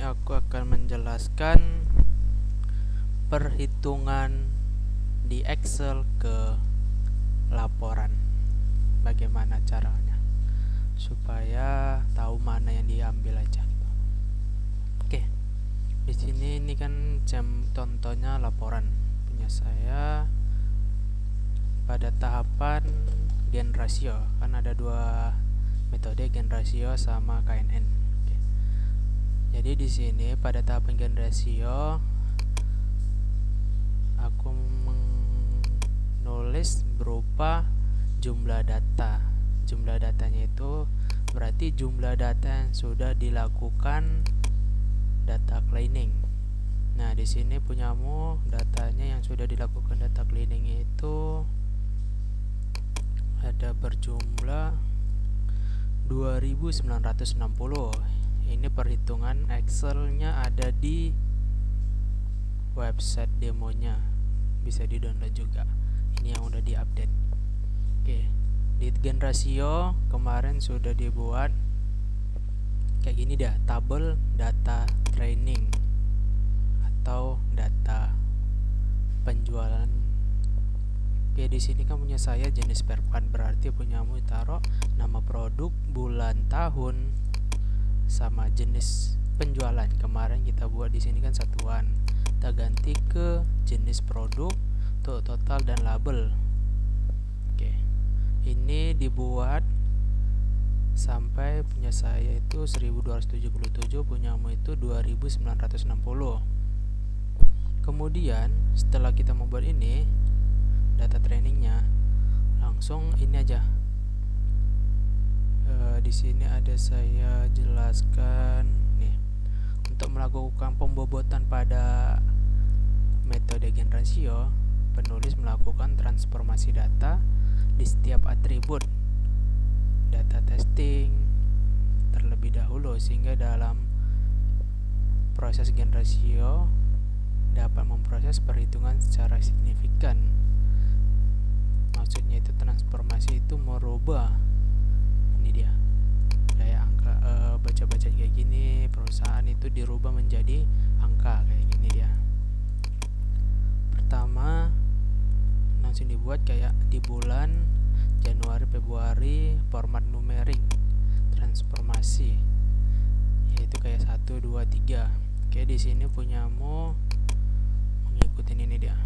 aku akan menjelaskan perhitungan di Excel ke laporan. Bagaimana caranya supaya tahu mana yang diambil aja. Oke. Di sini ini kan contohnya laporan punya saya pada tahapan gen rasio. Kan ada dua metode, gen rasio sama KNN. Oke. Jadi di sini pada tahapan gen rasio aku menulis berupa jumlah data. Jumlah datanya itu berarti jumlah data yang sudah dilakukan data cleaning. Nah, di sini punyamu datanya yang sudah dilakukan data cleaning itu ada berjumlah 2960. Ini perhitungan Excel-nya ada di website demonya. Bisa di-download juga. Ini yang udah di-update. Oke. Di gen rasio kemarin sudah dibuat kayak gini dah, tabel data training atau data penjualan. Oke, di sini kan punya saya jenis spare part, berarti punyamu taruh nama produk, bulan, tahun sama jenis penjualan. Kemarin kita buat di sini kan satuan. Kita ganti ke jenis produk, untuk total dan label. Oke. Ini dibuat sampai punya saya itu 1277, punyamu itu 2960. Kemudian setelah kita membuat ini data trainingnya, langsung ini aja. Di sini ada saya jelaskan nih, untuk melakukan pembobotan pada metode gen rasio, penulis melakukan transformasi data di setiap atribut data testing terlebih dahulu, sehingga dalam proses gen rasio dapat memproses perhitungan secara signifikan. Maksudnya itu transformasi itu merubah, ini dia, kayak angka, baca-baca kayak gini, perusahaan itu dirubah menjadi angka kayak gini dia. Pertama langsung dibuat kayak di bulan Januari, Februari, format numerik transformasi, yaitu kayak 1, 2, 3. Oke, di sini punyamu mengikuti ini dia.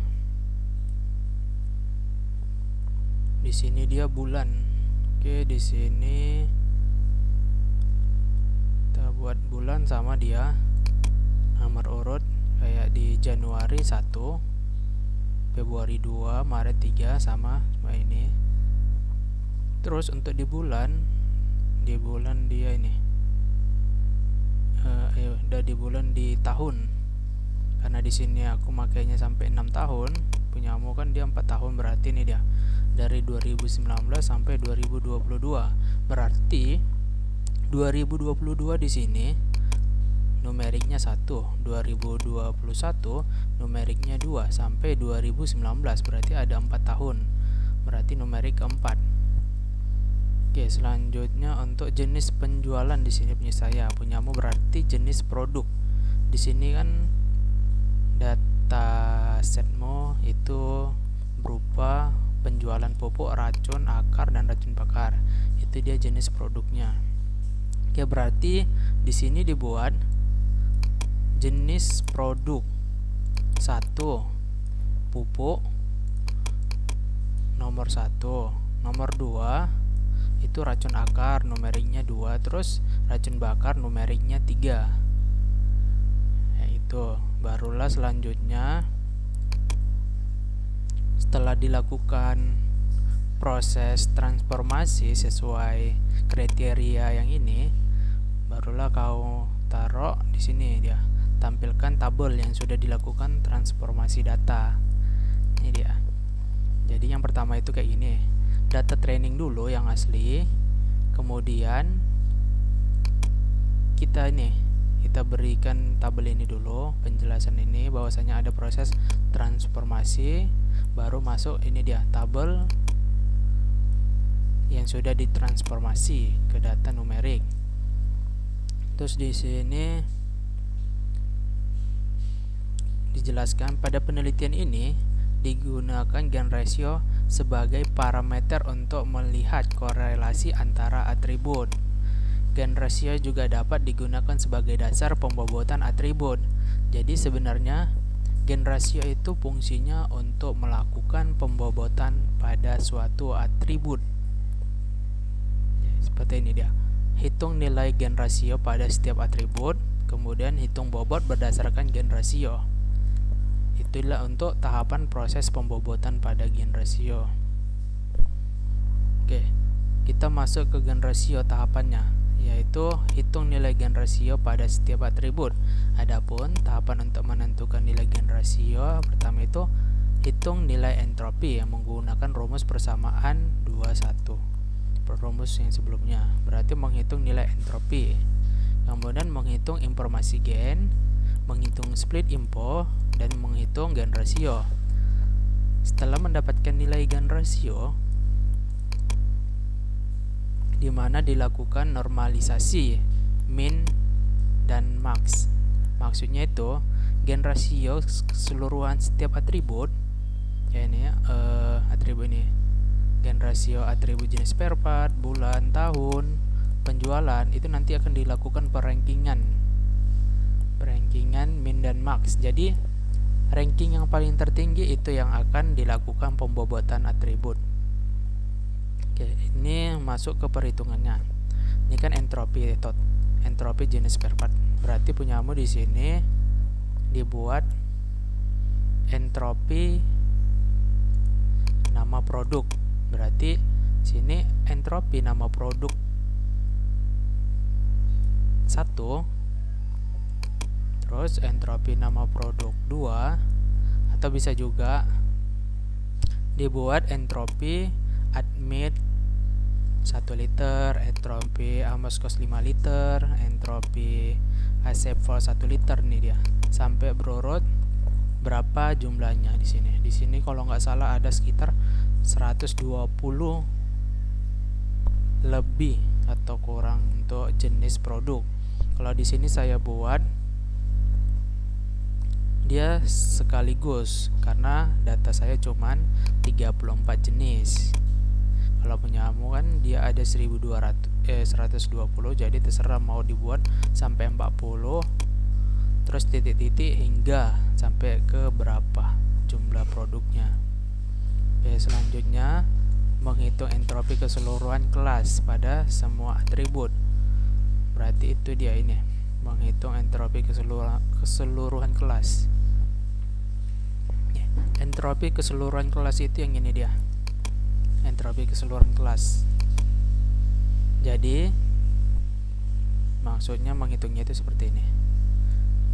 Di sini dia bulan. Oke, di sini kita buat bulan sama dia nomor urut kayak di Januari 1, Februari 2, Maret 3 sama ini. Terus untuk di bulan dia ini udah di bulan di tahun, karena di sini aku makainya sampai 6 tahun, punyamu kan dia 4 tahun, berarti ini dia dari 2019 sampai 2022. Berarti 2022 di sini numeriknya 1, 2021 numeriknya 2 sampai 2019, berarti ada 4 tahun. Berarti numerik keempat. Oke, selanjutnya untuk jenis penjualan di sini punya saya, punyamu berarti jenis produk. Di sini kan data setmu itu berupa penjualan pupuk, racun, akar, dan racun bakar. Itu dia jenis produknya. Oke, berarti di sini dibuat jenis produk 1 pupuk nomor 1, nomor 2 itu racun akar, numeriknya 2, terus racun bakar numeriknya 3. Yaitu barulah selanjutnya setelah dilakukan proses transformasi sesuai kriteria yang ini, barulah kau taruh di sini dia, tampilkan tabel yang sudah dilakukan transformasi data. Ini dia. Jadi yang pertama itu kayak gini, data training dulu yang asli, kemudian kita berikan tabel ini dulu, penjelasan ini bahwasanya ada proses transformasi, baru masuk ini dia tabel yang sudah ditransformasi ke data numerik. Terus di sini dijelaskan pada penelitian ini digunakan gen rasio sebagai parameter untuk melihat korelasi antara atribut. Gen rasio juga dapat digunakan sebagai dasar pembobotan atribut. Jadi sebenarnya gen rasio itu fungsinya untuk melakukan pembobotan pada suatu atribut. Ya, seperti ini dia. Hitung nilai gen rasio pada setiap atribut, kemudian hitung bobot berdasarkan gen rasio. Itulah untuk tahapan proses pembobotan pada gen rasio. Oke, kita masuk ke gen rasio tahapannya, yaitu hitung nilai gen rasio pada setiap atribut. Adapun tahapan untuk menentukan nilai gen rasio pertama itu hitung nilai entropi yang menggunakan rumus persamaan 21. Rumus yang sebelumnya berarti menghitung nilai entropi, kemudian menghitung informasi gen, menghitung split info, dan menghitung gen rasio. Setelah mendapatkan nilai gen rasio, di mana dilakukan normalisasi min dan max. Maksudnya itu gen rasio keseluruhan setiap atribut, ya ini ya, atribut ini, gen rasio atribut jenis spare part, bulan, tahun, penjualan, itu nanti akan dilakukan perankingan min dan max. Jadi ranking yang paling tertinggi itu yang akan dilakukan pembobotan atribut. Oke, ini masuk ke perhitungannya. Ini kan entropi jenis spare part. Berarti punyamu di sini dibuat entropi nama produk. Berarti sini entropi nama produk 1, terus entropi nama produk 2, atau bisa juga dibuat entropi admit 1 liter, entropi Amos cost 5 liter, entropi accept for 1 liter nih dia, sampai berurut berapa jumlahnya di sini. Di sini kalau nggak salah ada sekitar 120 lebih atau kurang untuk jenis produk. Kalau di sini saya buat dia sekaligus karena data saya cuman 34 jenis. Kalau punyamu kan dia ada 120, jadi terserah mau dibuat sampai 40, terus titik-titik hingga sampai ke berapa jumlah produknya. Oke, selanjutnya menghitung entropi keseluruhan kelas pada semua atribut. Berarti itu dia ini, menghitung entropi keseluruhan kelas. Entropi keseluruhan kelas itu yang ini dia, entropi keseluruhan kelas. Jadi maksudnya menghitungnya itu seperti ini.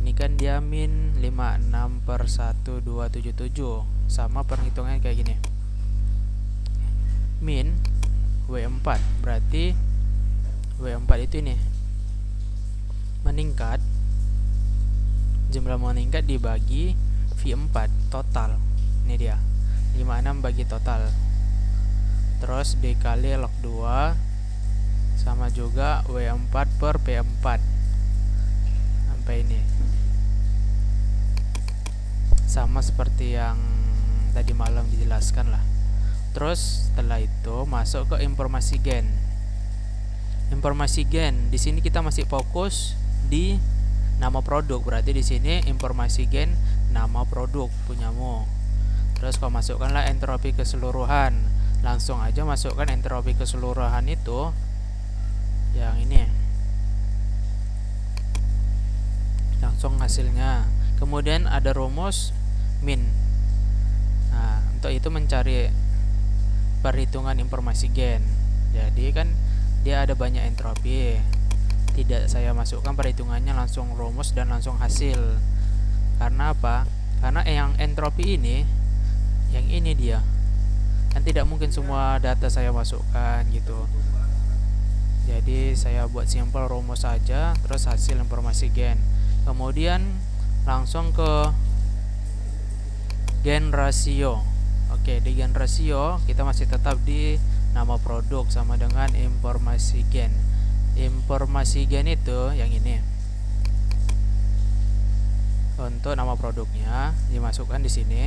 Ini kan dia min 56/1277, sama perhitungannya kayak gini. Min W4, berarti W4 itu ini meningkat, jumlah meningkat dibagi V4 total. Ini dia 56 bagi total, terus dikali log 2 sama juga W4 per P4 sampai ini, sama seperti yang tadi malam dijelaskan lah. Terus setelah itu masuk ke informasi gen. Informasi gen di sini kita masih fokus di nama produk, berarti di sini informasi gen nama produk punyamu. Terus kalau masukkanlah entropi keseluruhan, langsung aja masukkan entropi keseluruhan itu yang ini, langsung hasilnya. Kemudian ada rumus min. Nah, untuk itu mencari perhitungan informasi gen. Jadi kan dia ada banyak entropi, tidak saya masukkan perhitungannya, langsung rumus dan langsung hasil. Karena apa? Karena yang entropi ini, yang ini dia kan tidak mungkin semua data saya masukkan gitu. Jadi saya buat simpel rumus saja, terus hasil informasi gen. Kemudian langsung ke gen rasio. Oke, di gen rasio kita masih tetap di nama produk sama dengan informasi gen. Informasi gen itu yang ini. Untuk nama produknya dimasukkan di sini.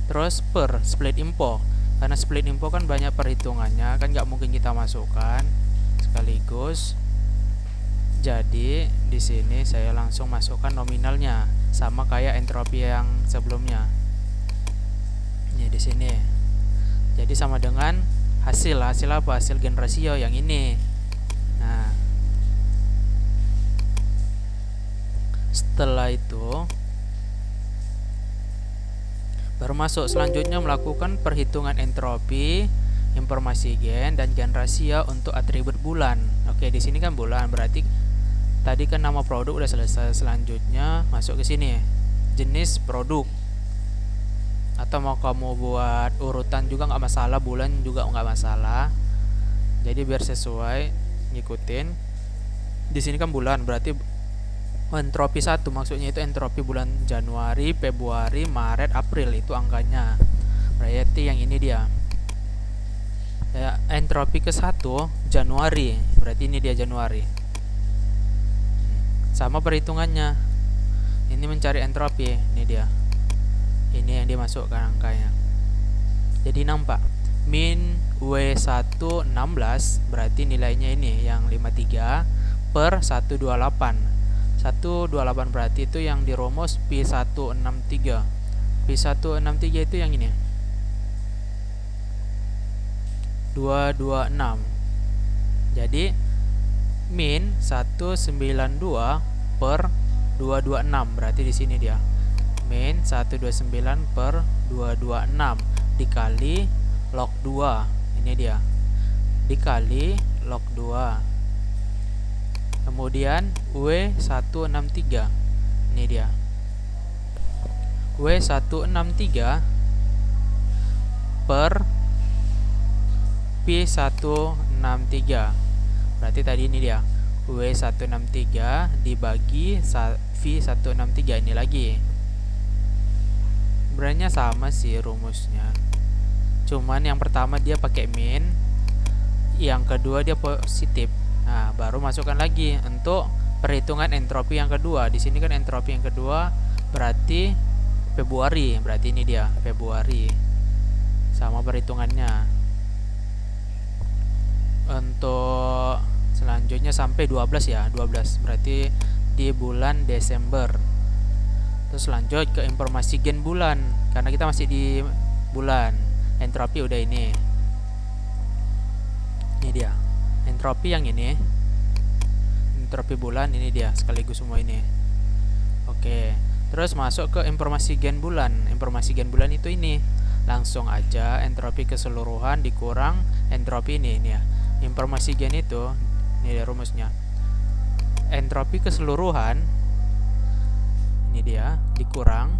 Terus per split info, karena split info kan banyak perhitungannya, kan nggak mungkin kita masukkan sekaligus. Jadi di sini saya langsung masukkan nominalnya, sama kayak entropi yang sebelumnya. Ini di sini. Jadi sama dengan hasil apa? Hasil gain ratio yang ini. Nah, setelah itu baru masuk selanjutnya melakukan perhitungan entropi, informasi gain dan gain ratio untuk atribut bulan. Oke, di sini kan bulan, berarti tadi kan nama produk udah selesai. Selanjutnya masuk ke sini, jenis produk. Atau mau kamu buat urutan juga nggak masalah, bulan juga nggak masalah. Jadi biar sesuai, ngikutin. Di sini kan bulan, berarti entropi 1 maksudnya itu entropi bulan Januari, Februari, Maret, April, itu angkanya. Berarti yang ini dia. Ya, entropi ke 1 Januari, berarti ini dia Januari. Sama perhitungannya. Ini mencari entropi, ini dia. Ini yang dimasukkan angkanya. Jadi nampak min W1 16, berarti nilainya ini yang 53 per 128. 128 berarti itu yang di rumus P163. P163 itu yang ini, 226. Jadi min 192 per 226, berarti di sini dia min 129 per 226 dikali log 2, ini dia, dikali log 2. Kemudian W163, ini dia, W163 per P163, berarti tadi ini dia W163 dibagi V163, ini lagi. Sebenarnya sama sih rumusnya, cuman yang pertama dia pakai min, yang kedua dia positif. Nah, baru masukkan lagi untuk perhitungan entropi yang kedua. Di sini kan entropi yang kedua berarti Februari, berarti ini dia Februari. Sama perhitungannya. Untuk selanjutnya sampai 12 ya, 12 berarti di bulan Desember. Terus lanjut ke informasi gain bulan, karena kita masih di bulan. Entropi udah ini dia entropi yang ini, entropi bulan ini dia sekaligus semua ini. Oke, terus masuk ke informasi gain bulan. Informasi gain bulan itu ini, langsung aja entropi keseluruhan dikurang entropi ini ya. Informasi gain itu ini dia rumusnya, entropi keseluruhan ini dia dikurang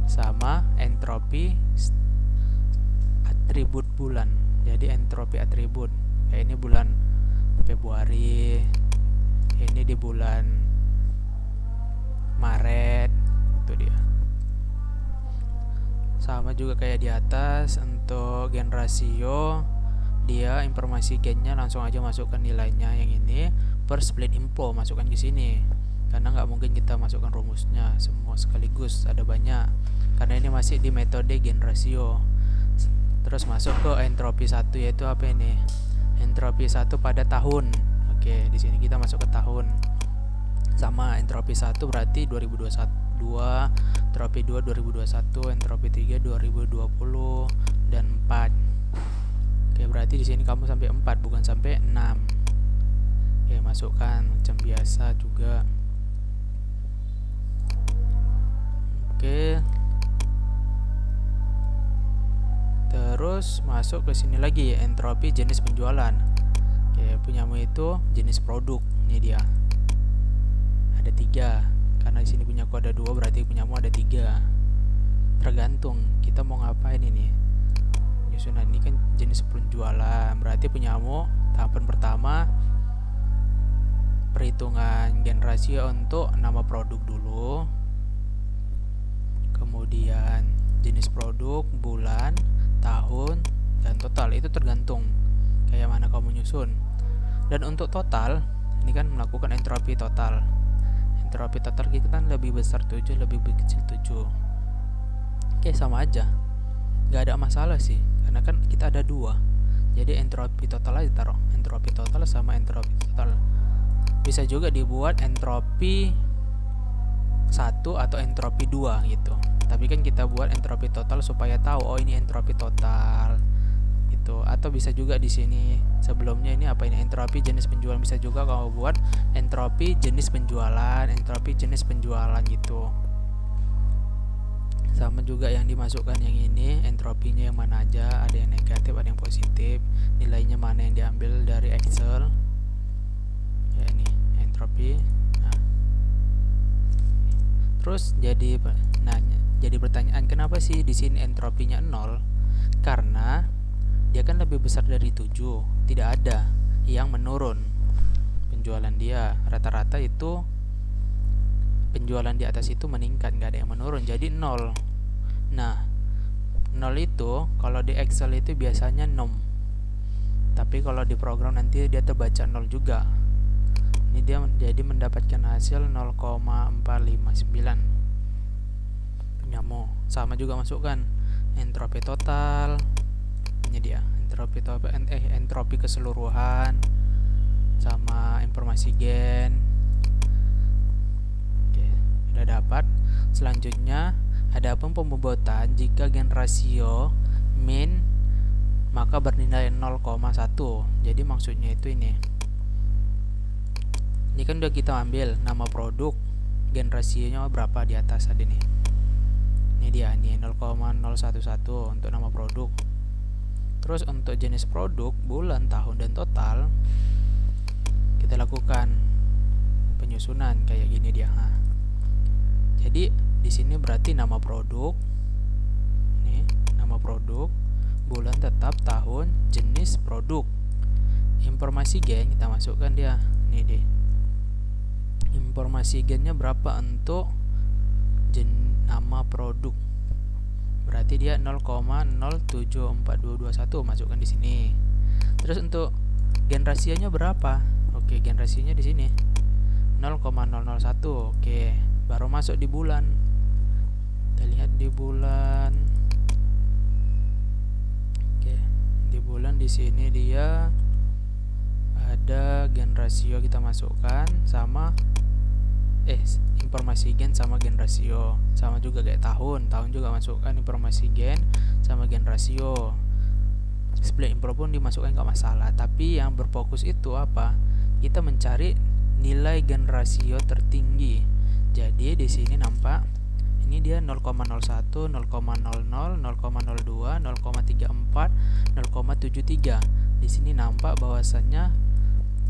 sama entropi atribut bulan. Jadi entropi atribut kayak ini bulan Februari, ini di bulan Maret, itu dia. Sama juga kayak di atas untuk gain ratio, dia informasi gainnya langsung aja masukkan nilainya yang ini per split info, masukkan ke sini. Karena nggak mungkin kita masukkan rumusnya semua sekaligus, ada banyak. Karena ini masih di metode gain ratio. Terus masuk ke entropi 1, yaitu apa ini? Entropi 1 pada tahun. Oke, di sini kita masuk ke tahun. Sama entropi 1 berarti 2021, entropi 2 2021, entropi 3 2020 dan 4. Oke, berarti di sini kamu sampai 4 bukan sampai 6. Oke, masukkan macam biasa juga. Oke. Terus masuk ke sini lagi, entropi jenis penjualan. Oke, punyamu itu jenis produk. Ini dia. Ada 3. Karena di sini punyaku ada 2, berarti punyamu ada 3. Tergantung kita mau ngapain ini. Penyusunan ini kan jenis penjualan, berarti punyamu tahapan pertama perhitungan gain ratio untuk nama produk dulu. Kemudian jenis produk, bulan, tahun, dan total. Itu tergantung kayak mana kamu nyusun. Dan untuk total, ini kan melakukan entropi total. Entropi total kita kan lebih besar 7, lebih kecil 7. Oke, sama aja, nggak ada masalah sih, karena kan kita ada dua. Jadi entropi total aja taruh, entropi total sama entropi total. Bisa juga dibuat entropi 1 atau entropi 2 gitu. Tapi kan kita buat entropi total supaya tahu oh ini entropi total gitu. Atau bisa juga di sini sebelumnya ini apa ini, entropi jenis penjualan, bisa juga kalau buat entropi jenis penjualan, entropi jenis penjualan gitu. Sama juga yang dimasukkan yang ini, entropinya yang mana aja, ada yang negatif, ada yang positif, nilainya mana yang diambil dari Excel. Ya ini entropi. Nah, terus jadi pertanyaan, kenapa sih di sini entropinya 0? Karena dia kan lebih besar dari 7, tidak ada yang menurun. Penjualan dia rata-rata itu, penjualan di atas itu meningkat, nggak ada yang menurun, jadi 0. Nah, 0 itu kalau di Excel itu biasanya num, tapi kalau di program nanti dia terbaca 0 juga. Ini dia jadi mendapatkan hasil 0,459. Punyamu. Sama juga masukkan entropi total. Ini dia entropi total, entropi keseluruhan sama informasi gen. Oke, udah dapat. Selanjutnya adapun pembobotan jika gen rasio min maka bernilai 0,1. Jadi maksudnya itu ini kan udah kita ambil nama produk, gen rasionya berapa di atas ada nih. Ini dia nih 0,011 untuk nama produk. Terus untuk jenis produk, bulan, tahun, dan total kita lakukan penyusunan kayak gini dia. Jadi di sini berarti nama produk, nih nama produk, bulan tetap, tahun, jenis produk. Informasi gen kita masukkan dia, nih deh. Informasi gennya berapa untuk nama produk? Berarti dia 0,074221, masukkan di sini. Terus untuk gen rasionya berapa? Oke, gen rasionya di sini 0,001. Oke, baru masuk di bulan. Kita lihat di bulan. Oke, di bulan di sini dia ada gen rasio kita masukkan sama informasi gen sama gen rasio. Sama juga kayak tahun juga masukkan informasi gen sama gen rasio. Split info pun dimasukkan nggak masalah, tapi yang berfokus itu apa? Kita mencari nilai gen rasio tertinggi. Jadi di sini nampak ini dia 0,01, 0,00, 0,02, 0,34, 0,73. Di sini nampak bahwasannya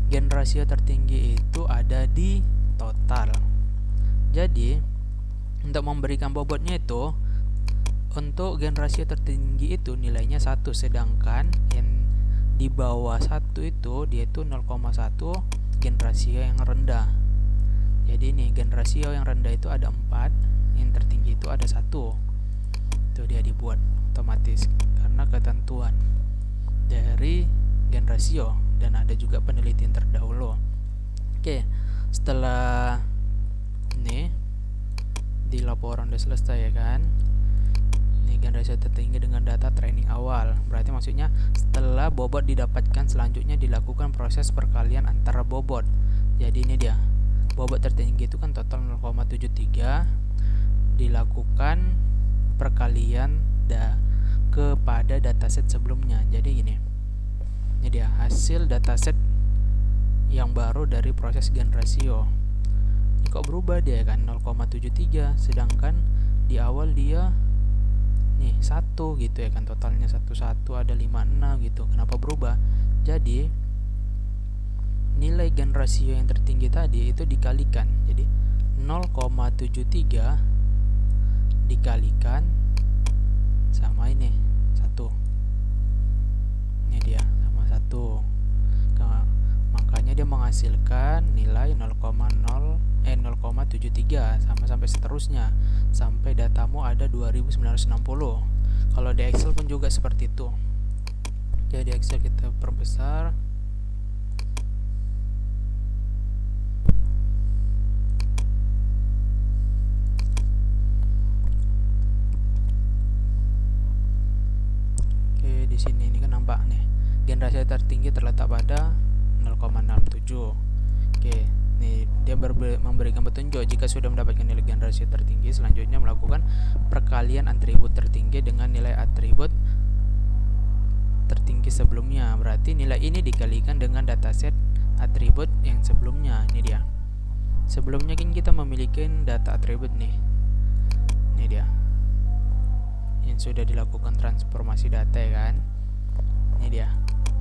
gen rasio tertinggi itu ada di total. Jadi untuk memberikan bobotnya itu, untuk gen rasio tertinggi itu nilainya 1, sedangkan yang di bawah 1 itu dia itu 0,1 gen rasio yang rendah. Jadi nih gen rasio yang rendah itu ada 4, yang tertinggi itu ada 1. Itu dia dibuat otomatis karena ketentuan dari gen rasio, dan ada juga penelitian terdahulu. Oke, setelah ini di laporan udah selesai ya kan. Ini gen rasio tertinggi dengan data training awal. Berarti maksudnya setelah bobot didapatkan, selanjutnya dilakukan proses perkalian antara bobot. Jadi ini dia. Bobot tertinggi itu kan total 0,73, dilakukan perkalian kepada dataset sebelumnya. Jadi gini. Ini dia hasil dataset yang baru dari proses gen rasio. Ini kok berubah dia kan 0,73, sedangkan di awal dia nih 1 gitu ya kan, totalnya 11 ada 56 gitu. Kenapa berubah? Jadi nilai gen rasio yang tertinggi tadi itu dikalikan. Jadi 0,73 dikalikan sama ini 1. Ini dia sama 1. Makanya dia menghasilkan nilai 0,73 sama sampai seterusnya sampai datamu ada 2960. Kalau di Excel pun juga seperti itu. Jadi Excel kita perbesar. tertinggi terletak pada 0,67. Oke, nih dia memberikan petunjuk jika sudah mendapatkan nilai gen rasio tertinggi, selanjutnya melakukan perkalian atribut tertinggi dengan nilai atribut tertinggi sebelumnya. Berarti nilai ini dikalikan dengan dataset atribut yang sebelumnya. Ini dia. Sebelumnya kan kita memiliki data atribut nih. Ini dia. Yang sudah dilakukan transformasi data ya kan. Ini dia.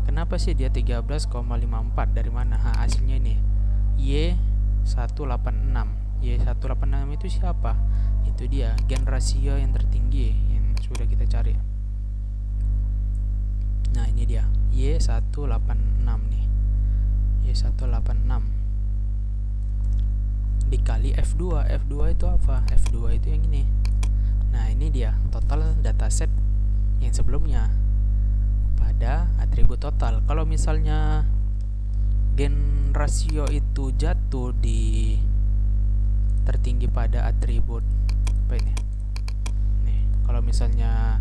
Kenapa sih dia 13,54 dari mana? Hasilnya ini Y186. Y186 itu siapa? Itu dia gen rasio yang tertinggi yang sudah kita cari. Nah, ini dia Y186 nih. Y186 dikali F2. F2 itu apa? F2 itu yang ini. Nah, ini dia total dataset yang sebelumnya pada atribut total. Kalau misalnya gen rasio itu jatuh di tertinggi pada atribut apa ini? Nih, kalau misalnya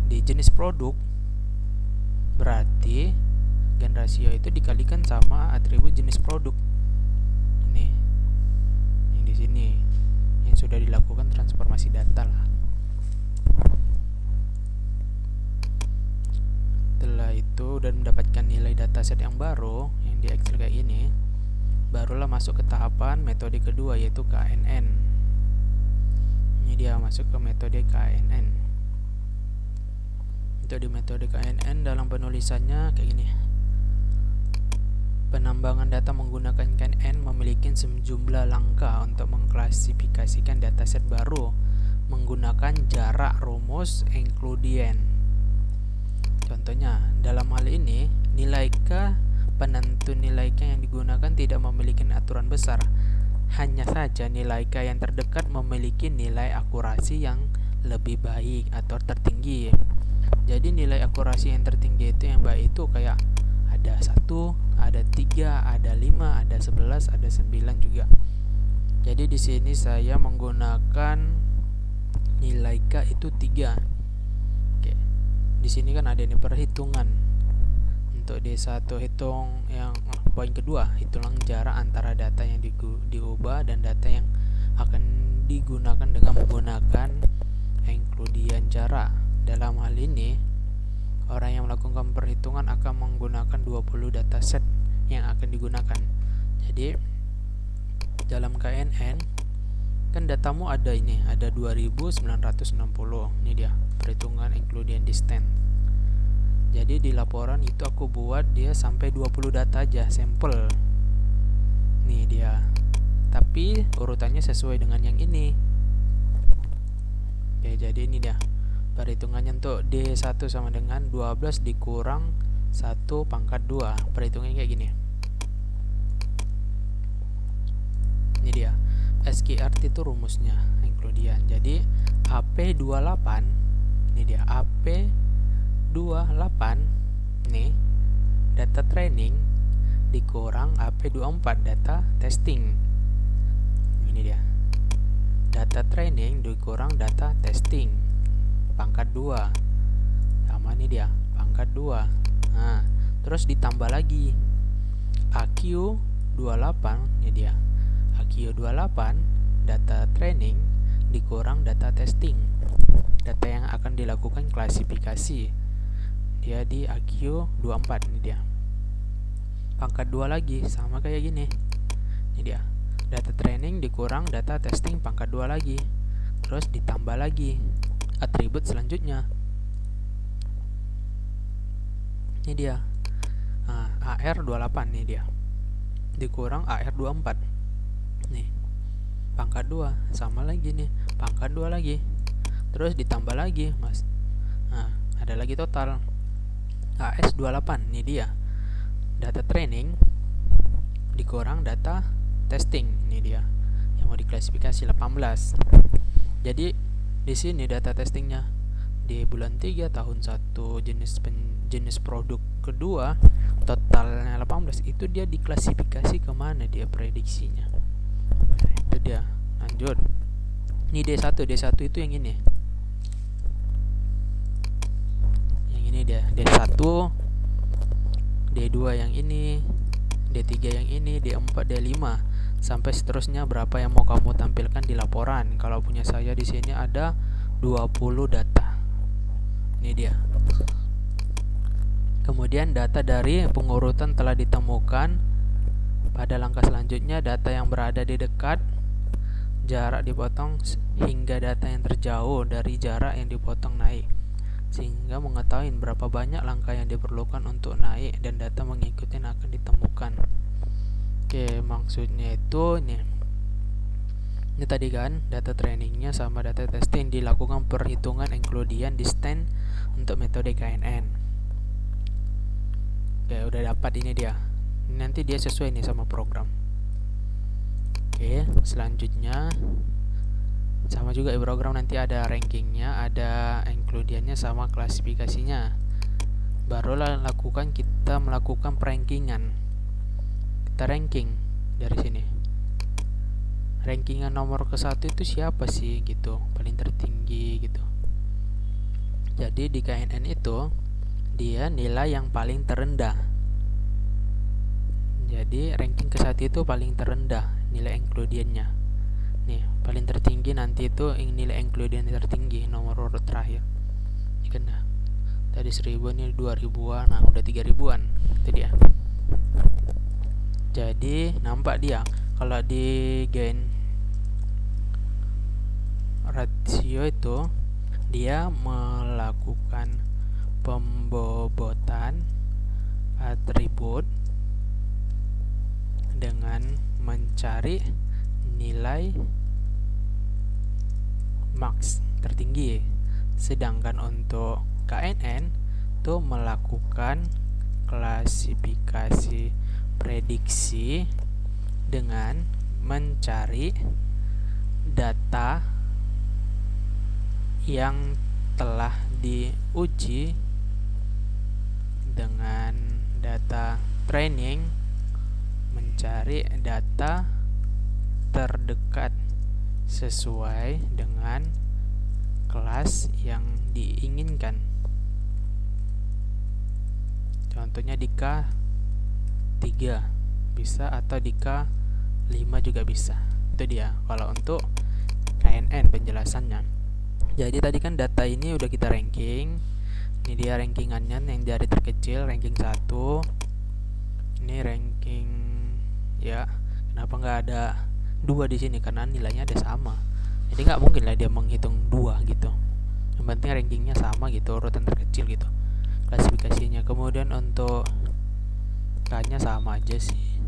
di jenis produk, berarti gen rasio itu dikalikan sama atribut jenis produk. Ini yang di sini yang sudah dilakukan transformasi data lah. Setelah itu dan mendapatkan nilai dataset yang baru yang di Excel kayak gini, barulah masuk ke tahapan metode kedua, yaitu KNN. Ini dia masuk ke metode KNN. Untuk di metode KNN dalam penulisannya kayak gini. Penambangan data menggunakan KNN memiliki sejumlah langkah untuk mengklasifikasikan dataset baru menggunakan jarak rumus Euclidean. Contohnya, dalam hal ini nilai K, penentu nilai K yang digunakan tidak memiliki aturan besar. Hanya saja nilai K yang terdekat memiliki nilai akurasi yang lebih baik atau tertinggi. Jadi nilai akurasi yang tertinggi itu yang baik itu kayak ada 1, ada 3, ada 5, ada 11, ada 9 juga. Jadi di sini saya menggunakan nilai K itu 3. Oke. Di sini kan ada ini perhitungan. Untuk D1 hitung yang poin kedua, hitung jarak antara data yang diubah dan data yang akan digunakan dengan menggunakan Euclidean jarak. Dalam hal ini, orang yang melakukan perhitungan akan menggunakan 20 dataset yang akan digunakan. Jadi dalam KNN kan datamu ada ini, ada 2960. Ini dia perhitungan Euclidean distance. Jadi di laporan itu aku buat dia sampai 20 data aja, sampel. Nih dia. Tapi urutannya sesuai dengan yang ini. Oke, jadi ini dia. Perhitungannya untuk D1 sama dengan 12 dikurang 1 pangkat 2. Perhitungannya kayak gini. Ini dia. SQRT itu rumusnya Euclidean. Jadi AP28 ini dia AP28 nih data training dikurang AP24 data testing. Ini dia. Data training dikurang data testing pangkat 2. Sama ini dia, pangkat 2. Nah, terus ditambah lagi AQ28 ini dia. AQ28 data training dikurang data testing. Data yang akan dilakukan klasifikasi. Dia di AQ24 ini dia. Pangkat 2 lagi sama kayak gini. Ini dia. Data training dikurang data testing pangkat 2 lagi. Terus ditambah lagi atribut selanjutnya. Ini dia. Nah, AR28 nih dia. Dikurang AR24. Nih. Pangkat 2 sama lagi nih. Pangkat 2 lagi. Terus ditambah lagi, Mas. Nah, ada lagi total. AS28 ini dia. Data training dikurang data testing. Ini dia. Yang mau diklasifikasi 18. Jadi di sini data testingnya di bulan 3 tahun 1 jenis produk kedua totalnya 18, itu dia diklasifikasi kemana dia prediksinya. Nah, itu dia. Lanjut. Ini D1 itu yang ini. Yang ini dia D1 D2 yang ini, D3 yang ini, D4, D5 sampai seterusnya berapa yang mau kamu tampilkan di laporan. Kalau punya saya di sini ada 20 data. Ini dia. Kemudian data dari pengurutan telah ditemukan. Pada langkah selanjutnya data yang berada di dekat jarak dipotong hingga data yang terjauh dari jarak yang dipotong naik, sehingga mengetahui berapa banyak langkah yang diperlukan untuk naik dan data mengikuti yang akan ditemukan. Oke, maksudnya itu ini tadi kan data trainingnya sama data testing, dilakukan perhitungan inclusion distance untuk metode KNN. Oke, udah dapat ini dia. Ini nanti dia sesuai nih sama program. Oke, selanjutnya sama juga di program nanti ada rankingnya, ada inclusionnya sama klasifikasinya. Barulah kita melakukan perankingan. Kita ranking dari sini. Rankingan nomor ke-1 itu siapa sih gitu, paling tertinggi gitu. Jadi di KNN itu dia nilai yang paling terendah. Jadi ranking ke-1 itu paling terendah nilai inclusionnya. Nih, paling tertinggi nanti itu nilai inclusion tertinggi, nomor urut terakhir. Ini kan tadi 1000, ini 2000-an, nah udah 3000-an. Itu dia. Jadi nampak dia kalau di gain ratio itu dia melakukan pembobotan atribut dengan mencari nilai max tertinggi, sedangkan untuk KNN itu melakukan klasifikasi prediksi dengan mencari data yang telah diuji dengan data training, mencari data terdekat sesuai dengan kelas yang diinginkan. Contohnya di K3 bisa atau di K5 juga bisa. Itu dia kalau untuk KNN penjelasannya. Jadi tadi kan data ini udah kita ranking. Ini dia rankingannya yang dari terkecil, ranking 1. Ini ranking ya. Kenapa nggak ada 2 di sini? Karena nilainya ada sama. Jadi nggak mungkin lah dia menghitung 2 gitu. Yang penting rankingnya sama gitu, urutan terkecil gitu klasifikasinya. Kemudian untuk K-nya sama aja sih,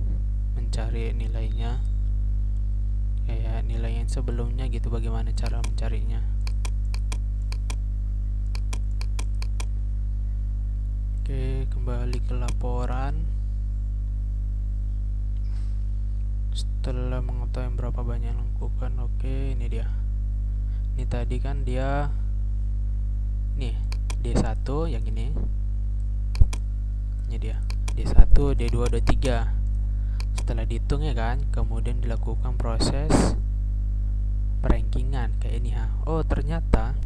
mencari nilainya kayak nilai yang sebelumnya gitu. Bagaimana cara mencarinya? Oke, kembali ke laporan. Setelah mengetahui berapa banyak yang lakukan, oke, ini dia. Ini tadi kan dia nih D1 yang ini. Ini dia D1, D2, D3. Setelah dihitung ya kan, kemudian dilakukan proses perankingan kayak ini ha. Oh, ternyata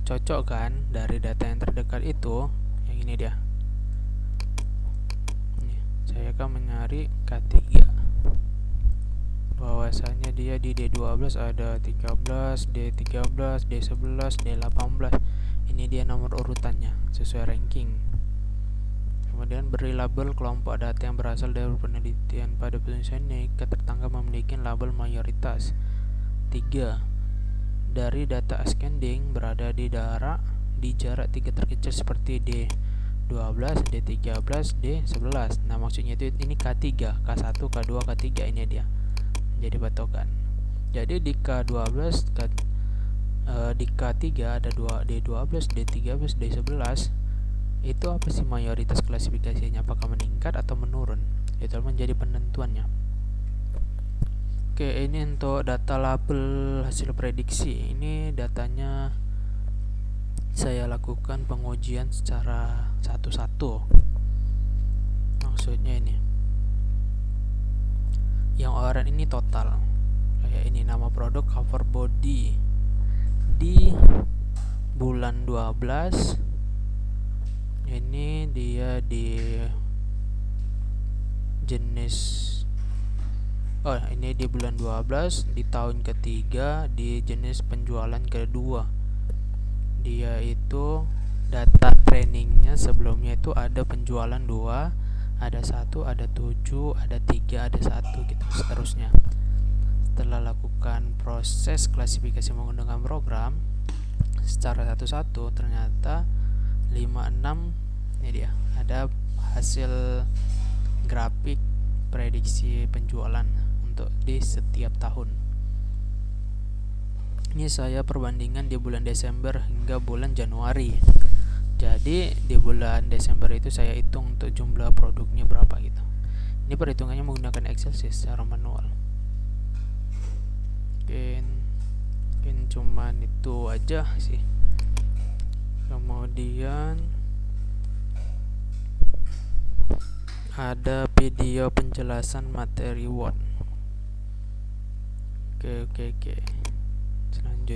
dicocokkan dari data yang terdekat itu yang ini dia. Ini, saya akan mencari K3. Bahwasanya dia di D12 ada 13, D13, D11, D18. Ini dia nomor urutannya sesuai ranking. Kemudian beri label kelompok data yang berasal dari penelitian. Pada penyelesaian ini tertangkap memiliki label mayoritas 3 dari data ascending berada di jarak 3 terkecil seperti D12, D13, D11. Nah, maksudnya itu ini K3, K1, K2, K3 ini dia. Jadi patokan. Jadi di K12 di K3 ada D12, D13, D11. Itu apa sih mayoritas klasifikasinya, apakah meningkat atau menurun? Itu menjadi penentuannya. Oke, ini untuk data label hasil prediksi. Ini datanya saya lakukan pengujian secara satu-satu. Maksudnya ini yang oranye ini total, kayak ini nama produk, cover, body. Di bulan 12 ada di jenis ini di bulan 12 di tahun ketiga di jenis penjualan kedua. Dia itu data trainingnya sebelumnya itu ada penjualan 2, ada 1, ada 7, ada 3, ada 1 gitu seterusnya. Setelah lakukan proses klasifikasi menggunakan program secara satu-satu, ternyata 56 ini dia, ada hasil grafik prediksi penjualan untuk di setiap tahun. Ini saya perbandingan di bulan Desember hingga bulan Januari. Jadi di bulan Desember itu saya hitung untuk jumlah produknya berapa gitu. Ini perhitungannya menggunakan Excel sih secara manual. Mungkin cuman itu aja sih. Kemudian ada video penjelasan materi Word. Oke. Selanjutnya